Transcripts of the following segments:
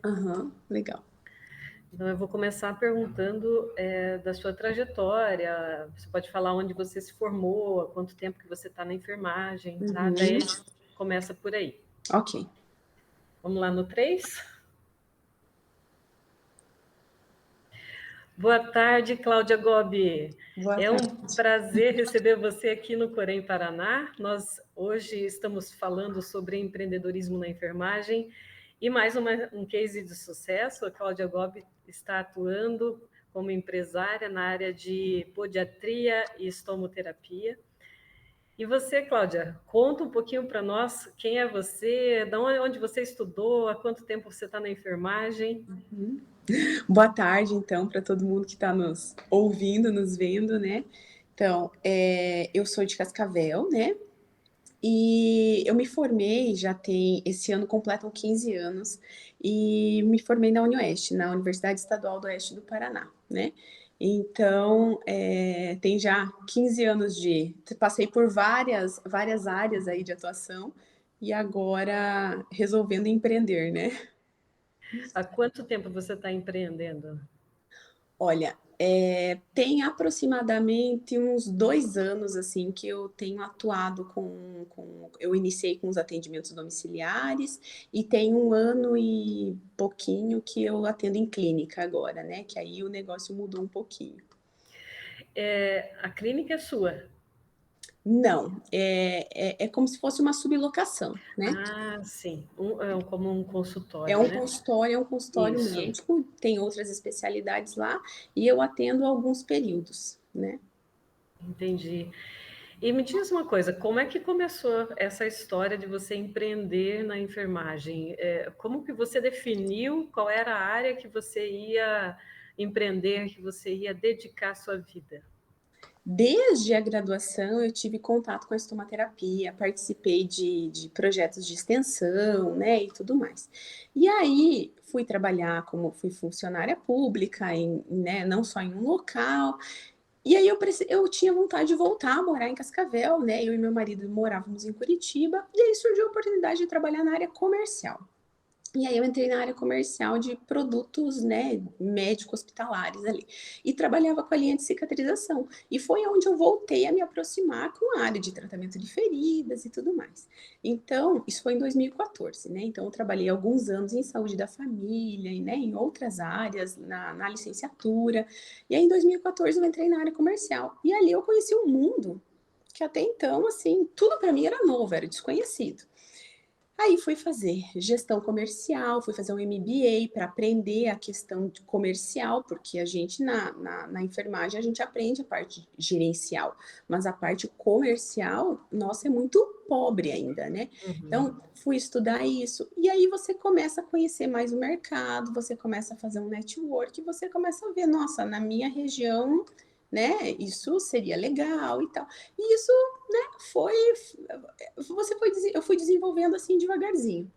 Aham, legal. Então, eu vou começar perguntando da sua trajetória. Você pode falar onde você se formou, há quanto tempo que você está na enfermagem, tá? Daí a Uhum. gente começa por aí. Ok. Vamos lá no 3. Boa tarde, Cláudia Gobi. Boa É um tarde. prazer receber você aqui no Corém Paraná. Nós hoje estamos falando sobre empreendedorismo na enfermagem e mais um case de sucesso. A Cláudia Gobi está atuando como empresária na área de podiatria e estomoterapia. E você, Cláudia, conta um pouquinho para nós quem é você, de onde você estudou, há quanto tempo você está na enfermagem. Uhum. Boa tarde, então, para todo mundo que está nos ouvindo, nos vendo, né? Então, eu sou de Cascavel, né? E eu me formei, já tem, esse ano completam 15 anos, e me formei na UniOeste, na Universidade Estadual do Oeste do Paraná, né? Então, tem já 15 anos passei por várias áreas aí de atuação, e agora resolvendo empreender, né? Há quanto tempo você está empreendendo? Olha, tem aproximadamente uns 2 anos assim que eu tenho atuado eu iniciei com os atendimentos domiciliares e tem 1 ano e pouquinho que eu atendo em clínica agora, né? Que aí o negócio mudou um pouquinho. A clínica é sua. Não, é como se fosse uma sublocação, né? Ah, sim. Como um É consultório, um né? consultório, é um consultório Isso, médico, tem outras especialidades lá e eu atendo alguns períodos, né? entendi. E me diz uma coisa, como é que começou essa história de você empreender na enfermagem? Como que você definiu qual era a área que você ia empreender, que você ia dedicar a sua vida? Desde a graduação, eu tive contato com a estomaterapia, participei de projetos de extensão, né, e tudo mais. E aí, fui trabalhar como fui funcionária pública, né, não só em um local. E aí, eu tinha vontade de voltar a morar em Cascavel, né, eu e meu marido morávamos em Curitiba, e aí surgiu a oportunidade de trabalhar na área comercial. E aí eu entrei na área comercial de produtos, né, médico-hospitalares ali. E trabalhava com a linha de cicatrização. E foi onde eu voltei a me aproximar com a área de tratamento de feridas e tudo mais. Então, isso foi em 2014, né? Então, eu trabalhei alguns anos em saúde da família, e, né, em outras áreas, na licenciatura. E aí, em 2014, eu entrei na área comercial. E ali eu conheci um mundo que até então, assim, tudo para mim era novo, era desconhecido. Aí fui fazer gestão comercial, fui fazer um MBA para aprender a questão de comercial, porque a gente na enfermagem a gente aprende a parte gerencial, mas a parte comercial, nossa, é muito pobre ainda, né? Então, Uhum. fui estudar isso, e aí você começa a conhecer mais o mercado, você começa a fazer um network, você começa a ver, nossa, na minha região, né, isso seria legal e tal. E isso, né, foi eu fui desenvolvendo assim devagarzinho.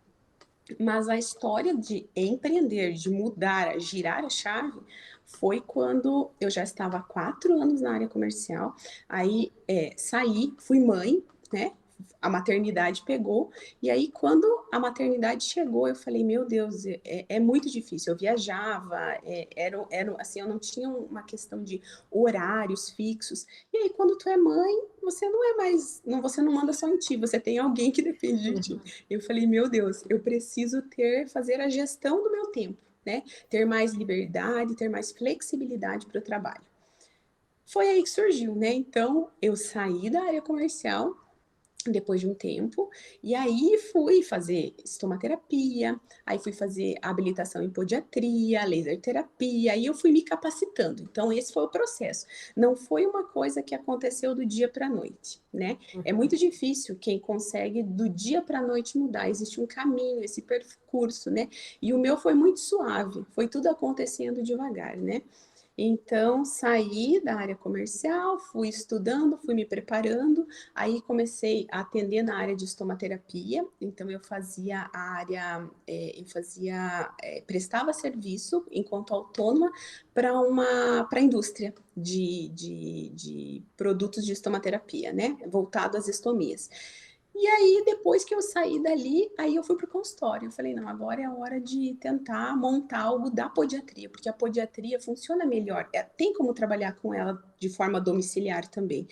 Mas a história de empreender, de mudar, girar a chave, foi quando eu já estava há 4 anos na área comercial. Aí saí, fui mãe, né? A maternidade pegou, e aí quando a maternidade chegou, eu falei, meu Deus, é muito difícil. Eu viajava, assim, eu não tinha uma questão de horários fixos. E aí, quando tu é mãe, você não é mais, não, você não manda só em ti, você tem alguém que depende de ti. Eu falei, meu Deus, eu preciso fazer a gestão do meu tempo, né? Ter mais liberdade, ter mais flexibilidade para o trabalho. Foi aí que surgiu, né? Então, eu saí da área comercial depois de um tempo, e aí fui fazer estomaterapia, aí fui fazer habilitação em podiatria, laser terapia, aí eu fui me capacitando. Então, esse foi o processo. Não foi uma coisa que aconteceu do dia para a noite, né? É muito difícil quem consegue do dia para a noite mudar. Existe um caminho, esse percurso, né? E o meu foi muito suave, foi tudo acontecendo devagar, né? Então, saí da área comercial, fui estudando, fui me preparando, aí comecei a atender na área de estomaterapia, então eu fazia a área, prestava serviço enquanto autônoma para a indústria de produtos de estomaterapia, né, voltado às estomias. E aí, depois que eu saí dali, aí eu fui para o consultório. Eu falei, não, agora é a hora de tentar montar algo da podiatria, porque a podiatria funciona melhor. Tem como trabalhar com ela de forma domiciliar também,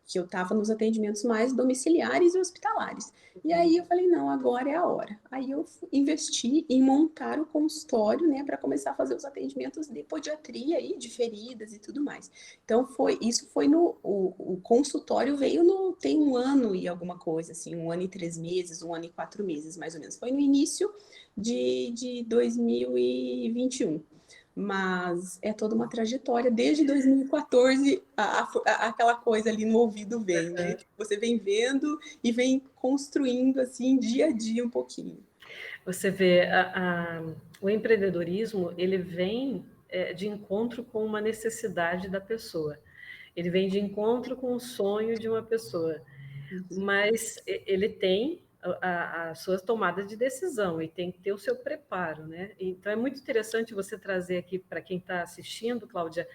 que eu estava nos atendimentos mais domiciliares e hospitalares. E aí eu falei, não, agora é a hora. Aí eu investi em montar o consultório, né, para começar a fazer os atendimentos de podiatria e de feridas e tudo mais. Então isso foi no o consultório veio no tem 1 ano e alguma coisa assim, 1 ano e 3 meses, 1 ano e 4 meses mais ou menos. Foi no início de 2021. Mas é toda uma trajetória. Desde 2014, aquela coisa ali no ouvido vem, né? Tipo, você vem vendo e vem construindo, assim, dia a dia um pouquinho. Você vê, o empreendedorismo, ele vem de encontro com uma necessidade da pessoa. Ele vem de encontro com o sonho de uma pessoa. Mas ele tem a sua tomada de decisão e tem que ter o seu preparo, né? Então é muito interessante você trazer aqui para quem está assistindo, Cláudia,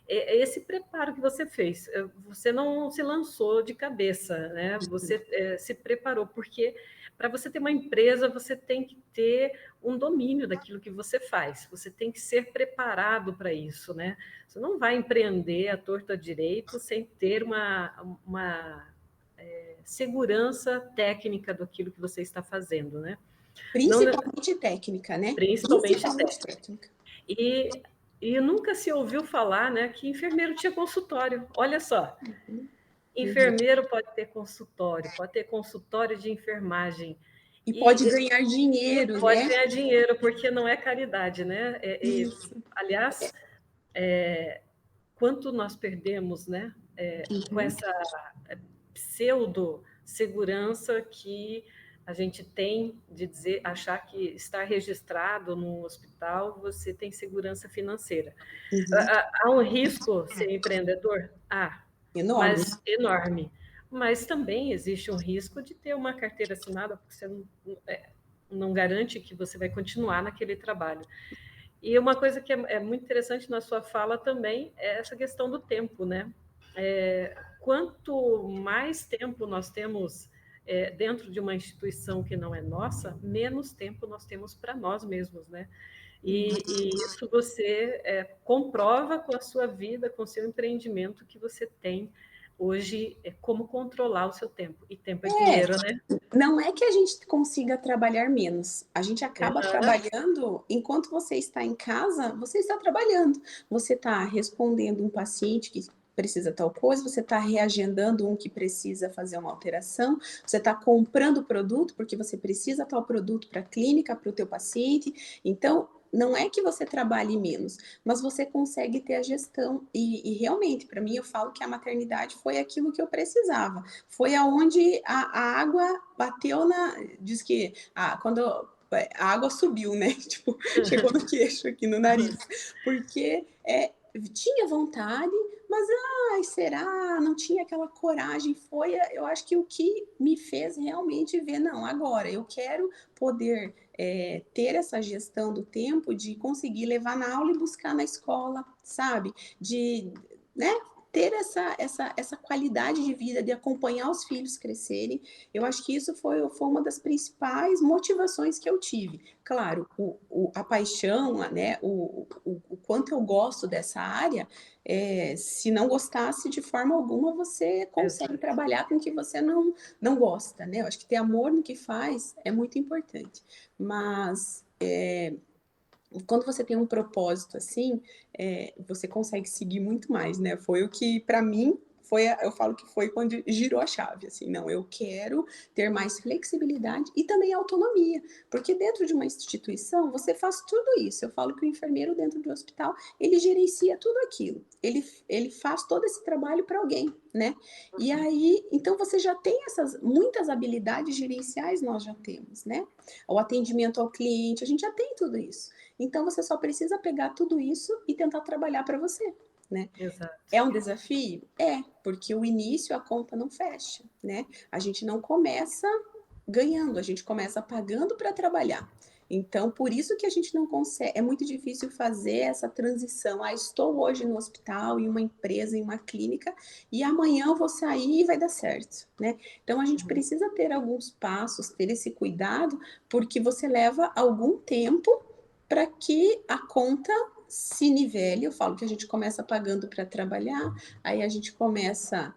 esse preparo que você fez. Você não se lançou de cabeça, né? Você se preparou, porque para você ter uma empresa, você tem que ter um domínio daquilo que você faz. Você tem que ser preparado para isso, né? Você não vai empreender à torta direito sem ter uma segurança técnica daquilo que você está fazendo, né? Não, Principalmente técnica, né? principalmente Principalmente técnica. técnica. E nunca se ouviu falar, né, que enfermeiro tinha consultório. Olha só, Uhum. enfermeiro pode ter consultório de enfermagem. E pode E, ganhar dinheiro, pode né? ganhar dinheiro, porque não é caridade, né? Isso. Aliás, quanto nós perdemos, né, com Uhum. essa pseudo-segurança que a gente tem de dizer, achar que estar registrado no hospital, você tem segurança financeira. Uhum. Há um risco ser empreendedor? Enorme. Mas enorme. Mas também existe um risco de ter uma carteira assinada, porque você não garante que você vai continuar naquele trabalho. E uma coisa que é muito interessante na sua fala também é essa questão do tempo, né? Quanto mais tempo nós temos dentro de uma instituição que não é nossa, menos tempo nós temos para nós mesmos, né? E isso você comprova com a sua vida, com o seu empreendimento que você tem hoje, como controlar o seu tempo. E tempo é dinheiro, né? Não é que a gente consiga trabalhar menos. A gente acaba Uhum. trabalhando, enquanto você está em casa, você está trabalhando. Você está respondendo um paciente que precisa tal coisa, você está reagendando um que precisa fazer uma alteração, você está comprando produto porque você precisa tal produto para a clínica, para o teu paciente. Então, não é que você trabalhe menos, mas você consegue ter a gestão. E realmente, para mim, eu falo que a maternidade foi aquilo que eu precisava. Foi aonde a água bateu na. Diz que quando a água subiu, né? Tipo, chegou no queixo aqui no nariz. Porque tinha vontade, mas ai, será? Não tinha aquela coragem. Foi, eu acho que o que me fez realmente ver, não, agora eu quero poder ter essa gestão do tempo de conseguir levar na aula e buscar na escola, sabe? De, né? Ter essa qualidade de vida, de acompanhar os filhos crescerem, eu acho que isso foi uma das principais motivações que eu tive. Claro, a paixão, né, o quanto eu gosto dessa área, se não gostasse de forma alguma, você consegue Exato. trabalhar com o que você não gosta, né? Eu acho que ter amor no que faz é muito importante. Mas quando você tem um propósito assim, você consegue seguir muito mais, né? Foi o que, para mim, eu falo que foi quando girou a chave, assim, não, eu quero ter mais flexibilidade e também autonomia, porque dentro de uma instituição você faz tudo isso. Eu falo que o enfermeiro dentro do hospital, ele gerencia tudo aquilo, ele faz todo esse trabalho para alguém, né? E aí, então você já tem muitas habilidades gerenciais, nós já temos, né? O atendimento ao cliente, a gente já tem tudo isso. Então você só precisa pegar tudo isso e tentar trabalhar para você, né? Exato. É um desafio? É, porque o início a conta não fecha, né? A gente não começa ganhando, a gente começa pagando para trabalhar. Então, por isso que a gente não consegue, é muito difícil fazer essa transição. Ah, estou hoje no hospital, em uma empresa, em uma clínica, e amanhã eu vou sair e vai dar certo, né? Então, a gente precisa ter alguns passos, ter esse cuidado, porque você leva algum tempo para que a conta se nivele. Eu falo que a gente começa pagando para trabalhar, aí a gente começa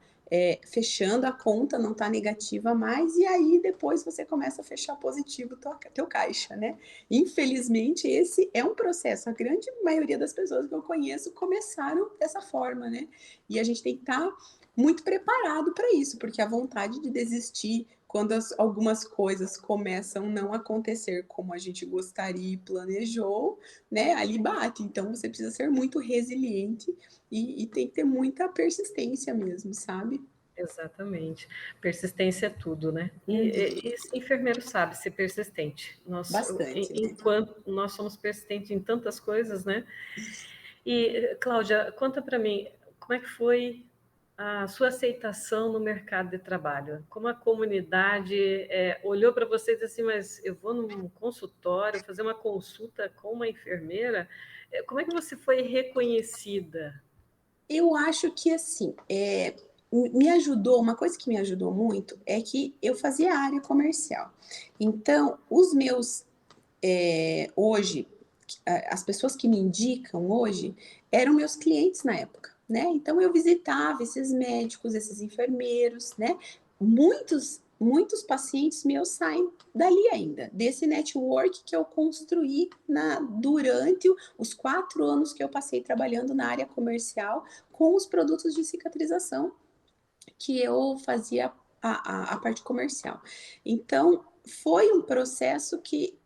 fechando a conta, não está negativa mais, e aí depois você começa a fechar positivo teu caixa, né? Infelizmente, esse é um processo. A grande maioria das pessoas que eu conheço começaram dessa forma, né? E a gente tem que estar muito preparado para isso, porque a vontade de desistir quando algumas coisas começam a não acontecer como a gente gostaria e planejou, né? Ali bate. Então, você precisa ser muito resiliente e tem que ter muita persistência mesmo, sabe? Exatamente. Persistência é tudo, né? Uhum. E enfermeiro sabe ser persistente. Bastante, né? Enquanto nós somos persistentes em tantas coisas, né? E, Cláudia, conta para mim, como é que foi a sua aceitação no mercado de trabalho? Como a comunidade olhou para você e disse assim, mas eu vou num consultório fazer uma consulta com uma enfermeira? Como é que você foi reconhecida? Eu acho que assim, me ajudou, uma coisa que me ajudou muito é que eu fazia área comercial. Então, os meus hoje, as pessoas que me indicam hoje eram meus clientes na época, né? Então eu visitava esses médicos, esses enfermeiros, né? Muitos pacientes meus saem dali ainda, desse network que eu construí durante os 4 anos que eu passei trabalhando na área comercial com os produtos de cicatrização que eu fazia a parte comercial. Então, foi um processo que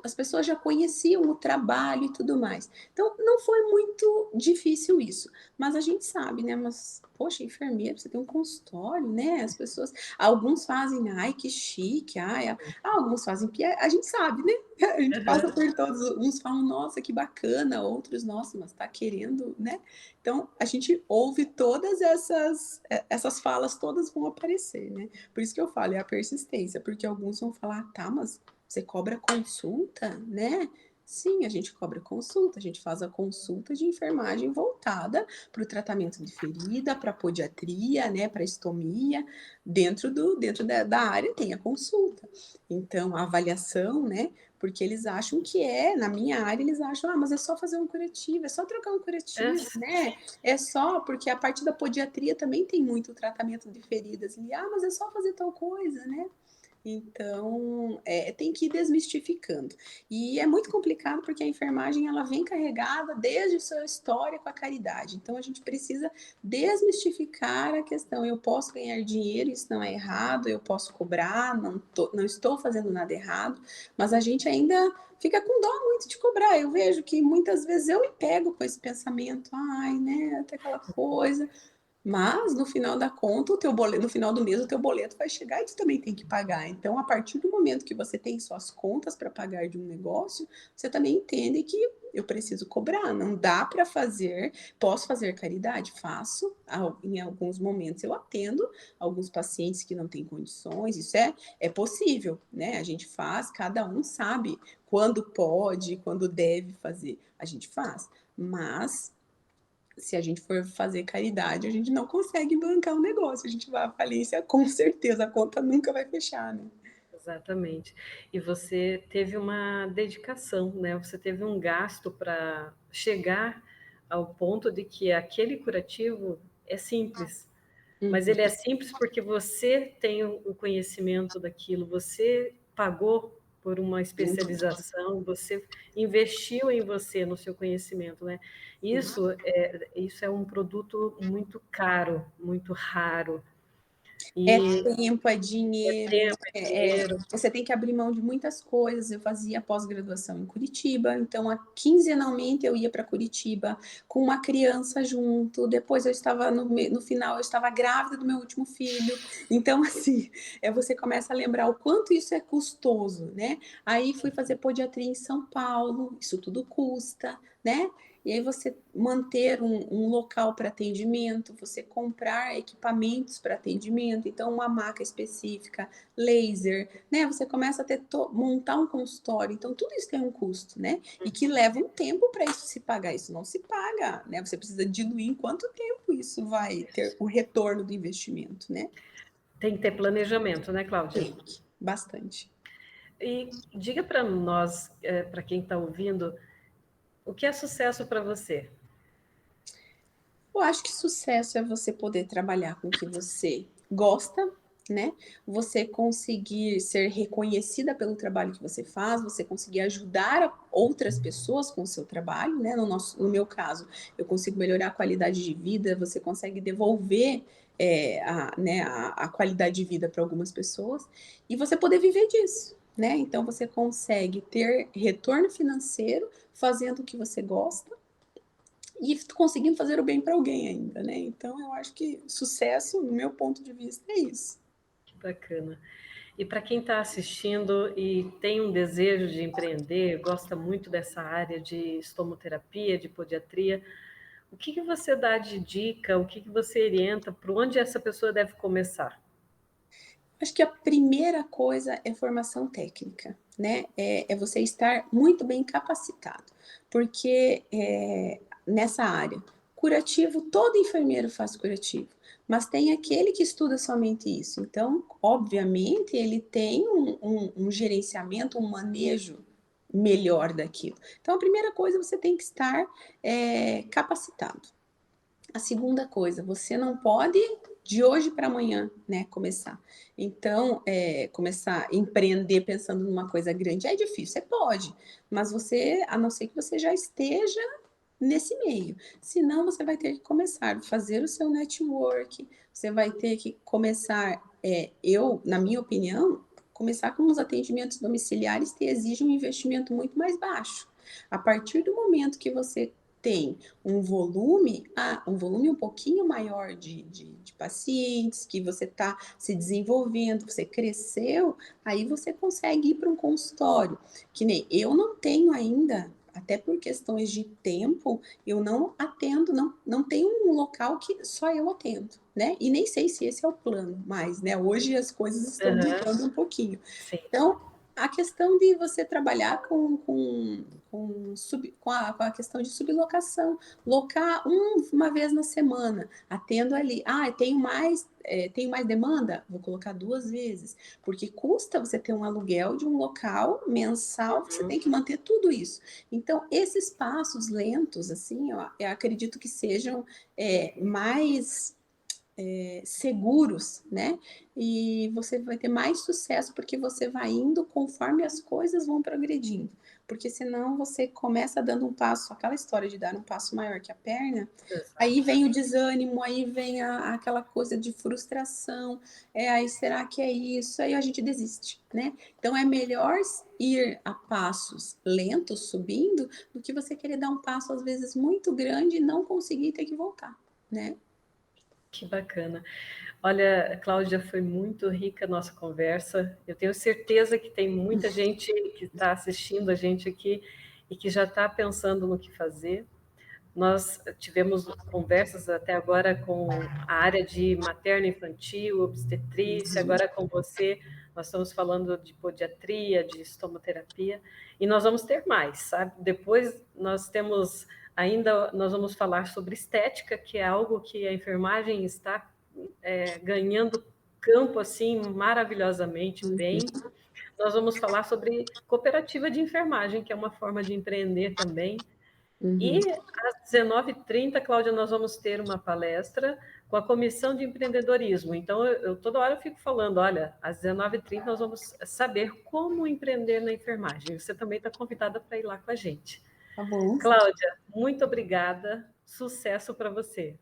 as pessoas já conheciam o trabalho e tudo mais. Então, não foi muito difícil isso. Mas a gente sabe, né? Mas, poxa, enfermeiro, você tem um consultório, né? As pessoas, alguns fazem, ai, que chique, ai, alguns fazem, a gente sabe, né? A gente passa por todos, uns falam, nossa, que bacana, outros, nossa, mas tá querendo, né? Então, a gente ouve todas essas falas, todas vão aparecer, né? Por isso que eu falo, é a persistência, porque alguns vão falar, tá, mas você cobra consulta, né? Sim, a gente cobra consulta, a gente faz a consulta de enfermagem voltada para o tratamento de ferida, para podiatria, né, para estomia, dentro da área tem a consulta. Então, a avaliação, né, porque eles acham que na minha área, eles acham, mas é só fazer um curativo, é só trocar um É, curativo, né? É só, porque a parte da podiatria também tem muito tratamento de feridas. E, mas é só fazer tal coisa, né? Então, tem que ir desmistificando. E é muito complicado porque a enfermagem ela vem carregada desde sua história com a caridade. Então, a gente precisa desmistificar a questão. Eu posso ganhar dinheiro, isso não é errado, eu posso cobrar, não estou fazendo nada errado, mas a gente ainda fica com dó muito de cobrar. Eu vejo que muitas vezes eu me pego com esse pensamento, ai, né, até aquela coisa. Mas no final da conta, o teu boleto, no final do mês, o teu boleto vai chegar e tu também tem que pagar. Então, a partir do momento que você tem suas contas para pagar de um negócio, você também entende que eu preciso cobrar. Não dá para fazer. Posso fazer caridade? Faço. Em alguns momentos eu atendo alguns pacientes que não têm condições. Isso é possível, né? A gente faz, cada um sabe quando pode, quando deve fazer. A gente faz. Mas se a gente for fazer caridade, a gente não consegue bancar o negócio, a gente vai à falência com certeza, a conta nunca vai fechar, né? exatamente. E você teve uma dedicação, né? Você teve um gasto para chegar ao ponto de que aquele curativo é simples, mas Uhum. ele é simples porque você tem o conhecimento daquilo, você pagou por uma especialização, você investiu em você, no seu conhecimento, né? Isso é um produto muito caro, muito raro. É E tempo, é é dinheiro, tempo, é dinheiro. você tem que abrir mão de muitas coisas. Eu fazia pós-graduação em Curitiba, então quinzenalmente eu ia para Curitiba com uma criança junto. Depois eu estava no final, eu estava grávida do meu último filho. Então, assim, você começa a lembrar o quanto isso é custoso, né? Aí fui fazer podiatria em São Paulo, isso tudo custa, né? e aí você manter um local para atendimento, você comprar equipamentos para atendimento, então uma maca específica, laser, né? Você começa a ter montar um consultório, então tudo isso tem um custo, né? E que leva um tempo para isso se pagar. Isso não se paga, né? Você precisa diluir em quanto tempo isso vai ter o retorno do investimento, né? Tem que ter planejamento, né, Cláudia? Tem que, bastante. E diga para nós, para quem está ouvindo, o que é sucesso para você? Eu acho que sucesso é você poder trabalhar com o que você gosta, né? Você conseguir ser reconhecida pelo trabalho que você faz, você conseguir ajudar outras pessoas com o seu trabalho, né? No meu caso, eu consigo melhorar a qualidade de vida, você consegue devolver a qualidade de vida para algumas pessoas e você poder viver disso, né? Então você consegue ter retorno financeiro fazendo o que você gosta e conseguindo fazer o bem para alguém ainda, né? Então eu acho que sucesso, no meu ponto de vista, é isso. Que bacana. E para quem está assistindo e tem um desejo de empreender, gosta muito dessa área de estomoterapia, de podiatria, o que você dá de dica, o que você orienta, por onde essa pessoa deve começar? Acho que a primeira coisa é formação técnica, né? É você estar muito bem capacitado, porque nessa área, curativo, todo enfermeiro faz curativo, mas tem aquele que estuda somente isso. Então, obviamente, ele tem um gerenciamento, um manejo melhor daquilo. Então, a primeira coisa, você tem que estar capacitado. A segunda coisa, você não pode de hoje para amanhã, né, começar. Então, começar a empreender pensando numa coisa grande é difícil, você pode, mas você, a não ser que você já esteja nesse meio, senão você vai ter que começar a fazer o seu network, você vai ter que começar, na minha opinião, começar com os atendimentos domiciliares que exigem um investimento muito mais baixo. A partir do momento que você tem um volume um pouquinho maior de pacientes, que você está se desenvolvendo, você cresceu, aí você consegue ir para um consultório. Que nem eu não tenho ainda, até por questões de tempo, eu não atendo, não tenho um local que só eu atendo, né? E nem sei se esse é o plano, mas, né, hoje as coisas estão Uhum, mudando um pouquinho. sim. Então, a questão de você trabalhar com a questão de sublocação, locar uma vez na semana, atendo ali. Ah, tenho mais demanda? Vou colocar 2 vezes, porque custa você ter um aluguel de um local mensal, você Uhum. tem que manter tudo isso. Então, esses passos lentos, assim, eu acredito que sejam mais seguros, né? E você vai ter mais sucesso porque você vai indo conforme as coisas vão progredindo. Porque senão você começa dando um passo, aquela história de dar um passo maior que a perna, aí Exato. vem o desânimo, aí vem aquela coisa de frustração, aí será que é isso? Aí a gente desiste, né? Então é melhor ir a passos lentos, subindo, do que você querer dar um passo às vezes muito grande e não conseguir ter que voltar, né? Que bacana. Olha, Cláudia, foi muito rica a nossa conversa. Eu tenho certeza que tem muita gente que está assistindo a gente aqui e que já está pensando no que fazer. Nós tivemos conversas até agora com a área de materno-infantil, obstetrícia, agora com você, nós estamos falando de podiatria, de estomoterapia, e nós vamos ter mais, sabe? Depois nós temos ainda, nós vamos falar sobre estética, que é algo que a enfermagem está ganhando campo assim maravilhosamente bem. Nós vamos falar sobre cooperativa de enfermagem, que é uma forma de empreender também. Uhum. E às 19h30, Cláudia, nós vamos ter uma palestra com a Comissão de Empreendedorismo. Então, toda hora eu fico falando, olha, às 19h30 nós vamos saber como empreender na enfermagem. Você também está convidada para ir lá com a gente. Tá bom. Cláudia, muito obrigada. Sucesso para você.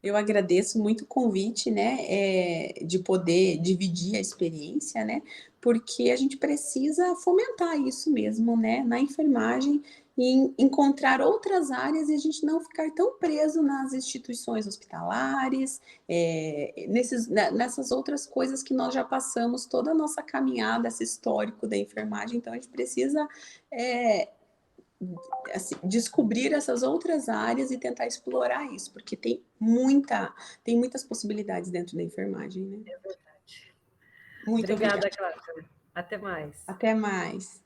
Eu agradeço muito o convite, né, de poder dividir a experiência, né, porque a gente precisa fomentar isso mesmo, né, na enfermagem e encontrar outras áreas e a gente não ficar tão preso nas instituições hospitalares, nessas outras coisas que nós já passamos toda a nossa caminhada, esse histórico da enfermagem, então a gente precisa assim, descobrir essas outras áreas e tentar explorar isso, porque tem muitas possibilidades dentro da enfermagem, né? É verdade. Muito Obrigada, obrigada. Cláudia. Até mais. Até mais.